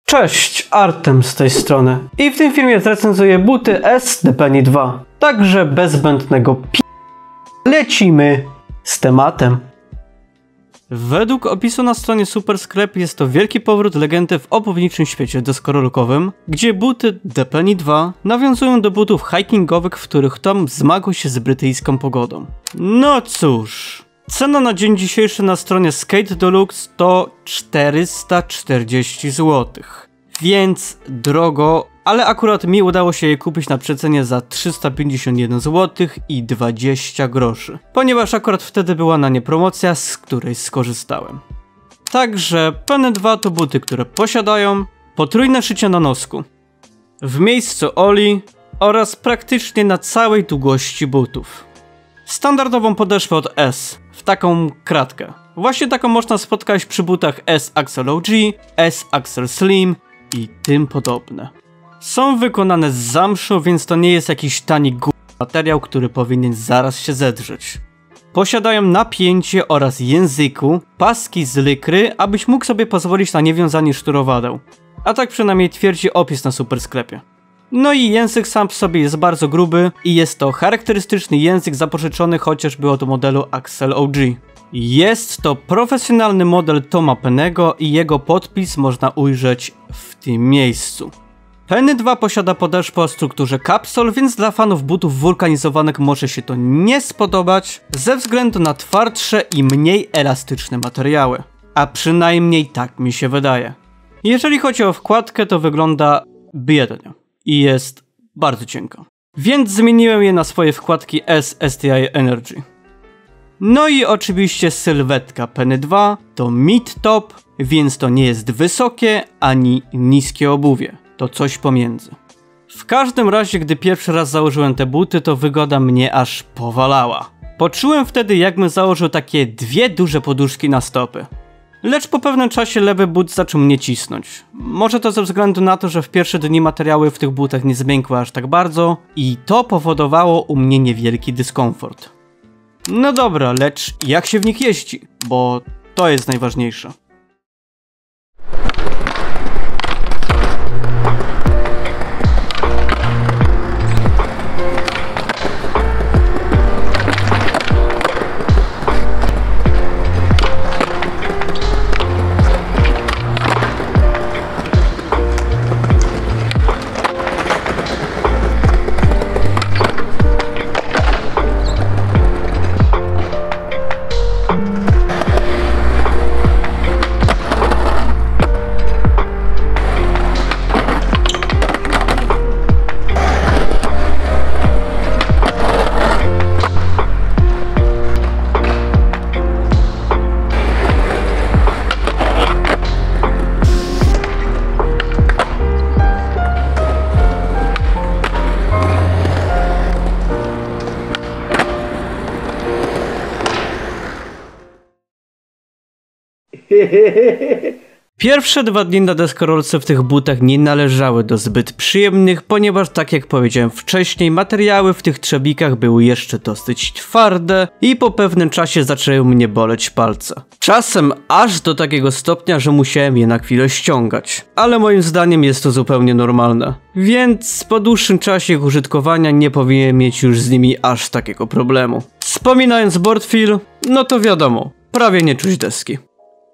Cześć, Artem z tej strony i w tym filmie zrecenzuję buty S The Penny 2. Także bez zbędnego lecimy z tematem. Według opisu na stronie Supersklep jest to wielki powrót legendy w obuwniczym świecie deskorolkowym, gdzie buty The Penny 2 nawiązują do butów hikingowych, w których Tom zmagał się z brytyjską pogodą. No cóż, cena na dzień dzisiejszy na stronie Skate Deluxe to 440 zł. Więc drogo, ale akurat mi udało się je kupić na przecenie za 351 zł i 20 groszy, ponieważ akurat wtedy była na nie promocja, z której skorzystałem. Także Penny 2 to buty, które posiadają potrójne szycie na nosku, w miejscu oli oraz praktycznie na całej długości butów. Standardową podeszwę od S, w taką kratkę. Właśnie taką można spotkać przy butach S Axel OG, S Axel Slim i tym podobne. Są wykonane z zamszu, więc to nie jest jakiś tani materiał, który powinien zaraz się zedrzeć. Posiadają napięcie oraz języku, paski z lykry, abyś mógł sobie pozwolić na niewiązanie sznurowadeł. A tak przynajmniej twierdzi opis na Supersklepie. No i język sam w sobie jest bardzo gruby i jest to charakterystyczny język zapożyczony chociażby od modelu Axel OG. Jest to profesjonalny model Toma Pennego i jego podpis można ujrzeć w tym miejscu. Penny 2 posiada podeszwę o strukturze kapsol, więc dla fanów butów wulkanizowanych może się to nie spodobać ze względu na twardsze i mniej elastyczne materiały. A przynajmniej tak mi się wydaje. Jeżeli chodzi o wkładkę, to wygląda biednie i jest bardzo cienka. Więc zmieniłem je na swoje wkładki S STI Energy. No i oczywiście sylwetka Penny 2 to mid-top, więc to nie jest wysokie ani niskie obuwie. To coś pomiędzy. W każdym razie, gdy pierwszy raz założyłem te buty, to wygoda mnie aż powalała. Poczułem wtedy, jakbym założył takie dwie duże poduszki na stopy. Lecz po pewnym czasie lewy but zaczął mnie cisnąć. Może to ze względu na to, że w pierwsze dni materiały w tych butach nie zmiękły aż tak bardzo i to powodowało u mnie niewielki dyskomfort. No dobra, lecz jak się w nich jeździ? Bo to jest najważniejsze. Pierwsze 2 dni na deskorolce w tych butach nie należały do zbyt przyjemnych, ponieważ tak jak powiedziałem wcześniej, materiały w tych trzebikach były jeszcze dosyć twarde i po pewnym czasie zaczęły mnie boleć palce. Czasem aż do takiego stopnia, że musiałem je na chwilę ściągać. Ale moim zdaniem jest to zupełnie normalne. Więc po dłuższym czasie ich użytkowania nie powinien mieć już z nimi aż takiego problemu. Wspominając board feel, no to wiadomo, prawie nie czuć deski.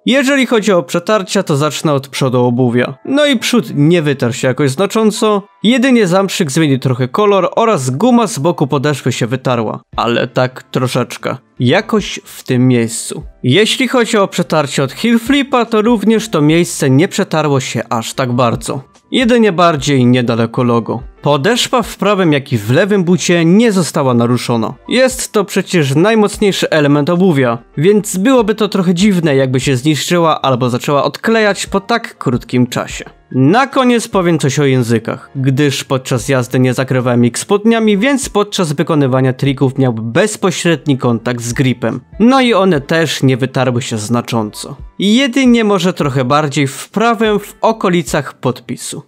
Jeżeli chodzi o przetarcia, to zacznę od przodu obuwia. No i przód nie wytarł się jakoś znacząco, jedynie zamszyk zmienił trochę kolor oraz guma z boku podeszwy się wytarła, ale tak troszeczkę. Jakoś w tym miejscu. Jeśli chodzi o przetarcie od heel flipa, to również to miejsce nie przetarło się aż tak bardzo. Jedynie bardziej niedaleko logo. Podeszwa w prawym jak i w lewym bucie nie została naruszona. Jest to przecież najmocniejszy element obuwia, więc byłoby to trochę dziwne, jakby się zniszczyła albo zaczęła odklejać po tak krótkim czasie. Na koniec powiem coś o językach, gdyż podczas jazdy nie zakrywałem ich spodniami, więc podczas wykonywania trików miał bezpośredni kontakt z gripem. No i one też nie wytarły się znacząco. Jedynie może trochę bardziej w prawym w okolicach podpisu.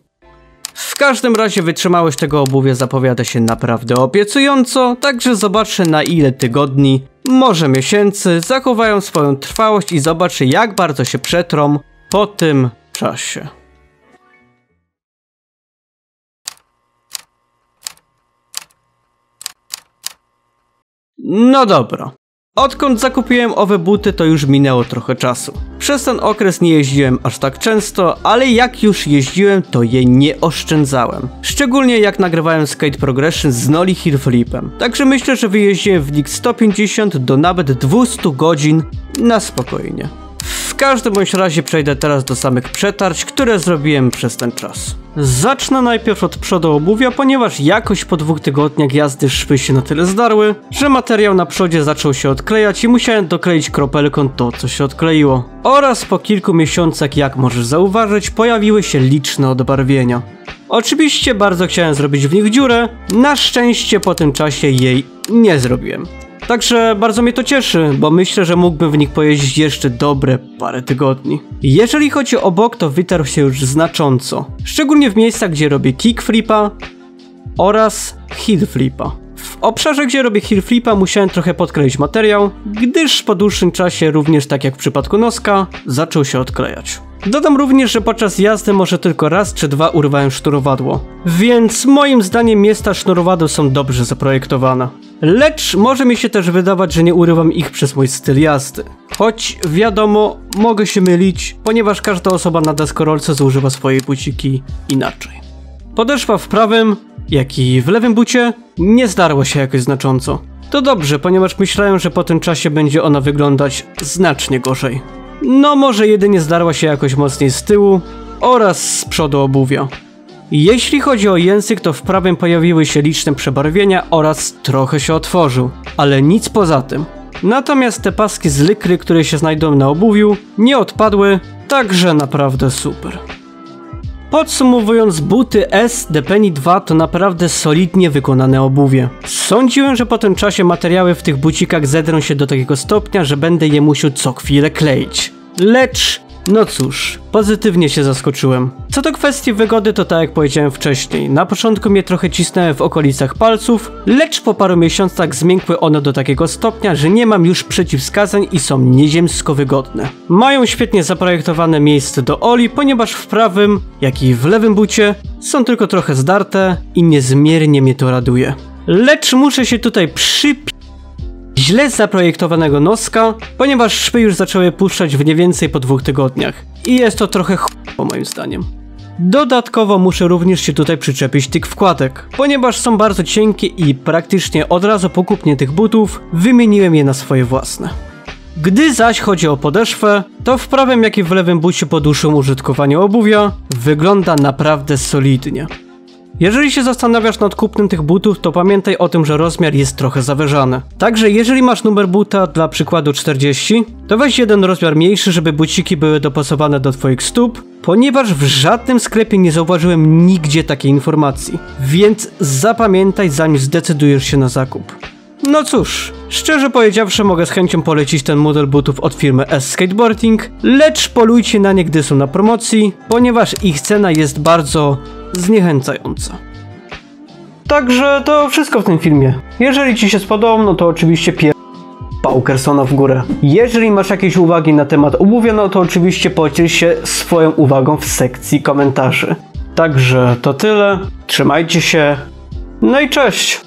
W każdym razie wytrzymałość tego obuwia zapowiada się naprawdę obiecująco, także zobaczę na ile tygodni, może miesięcy zachowają swoją trwałość i zobaczę jak bardzo się przetrą po tym czasie. No dobra. Odkąd zakupiłem owe buty, to już minęło trochę czasu. Przez ten okres nie jeździłem aż tak często, ale jak już jeździłem, to je nie oszczędzałem. Szczególnie jak nagrywałem Skate Progression z Nolly Hill Flipem. Także myślę, że wyjeździłem w nich 150 do nawet 200 godzin na spokojnie. W każdym bądź razie przejdę teraz do samych przetarć, które zrobiłem przez ten czas. Zacznę najpierw od przodu obuwia, ponieważ jakoś po 2 tygodniach jazdy szwy się na tyle zdarły, że materiał na przodzie zaczął się odklejać i musiałem dokleić kropelką to, co się odkleiło. Oraz po kilku miesiącach, jak możesz zauważyć, pojawiły się liczne odbarwienia. Oczywiście bardzo chciałem zrobić w nich dziurę, na szczęście po tym czasie jej nie zrobiłem. Także bardzo mnie to cieszy, bo myślę, że mógłbym w nich pojeździć jeszcze dobre parę tygodni. Jeżeli chodzi o bok, to wytarł się już znacząco. Szczególnie w miejscach, gdzie robię kickflipa oraz hillflipa. W obszarze, gdzie robię hillflipa, musiałem trochę podkleić materiał, gdyż po dłuższym czasie, również tak jak w przypadku noska, zaczął się odklejać. Dodam również, że podczas jazdy może tylko raz czy dwa urwałem sznurowadło, więc moim zdaniem miejsca sznurowadeł są dobrze zaprojektowane. Lecz może mi się też wydawać, że nie urywam ich przez mój styl jazdy. Choć wiadomo, mogę się mylić, ponieważ każda osoba na deskorolce zużywa swoje buciki inaczej. Podeszwa w prawym, jak i w lewym bucie nie zdarła się jakoś znacząco. To dobrze, ponieważ myślałem, że po tym czasie będzie ona wyglądać znacznie gorzej. No może jedynie zdarła się jakoś mocniej z tyłu oraz z przodu obuwia. Jeśli chodzi o język, to w prawym pojawiły się liczne przebarwienia oraz trochę się otworzył, ale nic poza tym. Natomiast te paski z lykry, które się znajdują na obuwiu, nie odpadły, także naprawdę super. Podsumowując, buty S The Penny 2 to naprawdę solidnie wykonane obuwie. Sądziłem, że po tym czasie materiały w tych bucikach zedrą się do takiego stopnia, że będę je musiał co chwilę kleić. Lecz, no cóż, pozytywnie się zaskoczyłem. Co do kwestii wygody, to tak jak powiedziałem wcześniej, na początku mnie trochę cisnęły w okolicach palców, lecz po paru miesiącach zmiękły one do takiego stopnia, że nie mam już przeciwwskazań i są nieziemsko wygodne. Mają świetnie zaprojektowane miejsce do oli, ponieważ w prawym, jak i w lewym bucie są tylko trochę zdarte i niezmiernie mnie to raduje. Lecz muszę się tutaj źle zaprojektowanego noska, ponieważ szwy już zaczęły puszczać w nie więcej po 2 tygodniach. I jest to trochę moim zdaniem. Dodatkowo muszę również się tutaj przyczepić tych wkładek, ponieważ są bardzo cienkie i praktycznie od razu po kupnie tych butów wymieniłem je na swoje własne. Gdy zaś chodzi o podeszwę, to w prawym jak i w lewym bucie po dłuższym użytkowaniu obuwia wygląda naprawdę solidnie. Jeżeli się zastanawiasz nad kupnem tych butów, to pamiętaj o tym, że rozmiar jest trochę zawyżany. Także jeżeli masz numer buta dla przykładu 40, to weź jeden rozmiar mniejszy, żeby buciki były dopasowane do twoich stóp, ponieważ w żadnym sklepie nie zauważyłem nigdzie takiej informacji. Więc zapamiętaj, zanim zdecydujesz się na zakup. No cóż, szczerze powiedziawszy mogę z chęcią polecić ten model butów od firmy S Skateboarding, lecz polujcie na nie, gdy są na promocji, ponieważ ich cena jest bardzo zniechęcająca. Także to wszystko w tym filmie. Jeżeli ci się spodobał, no to oczywiście Paukersona w górę. Jeżeli masz jakieś uwagi na temat obuwia, no to oczywiście podziel się swoją uwagą w sekcji komentarzy. Także to tyle, trzymajcie się, no i cześć!